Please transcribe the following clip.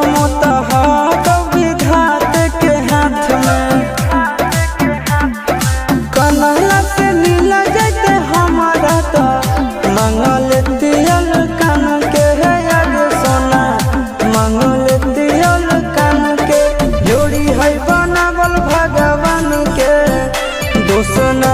करम विधात के हाथ में। कन्हैया से मिला जाते हमारा तो मंगल तियल कान के है याद सोना, मंगल तियल कान के जोड़ी है बनावल भगवान के दोसना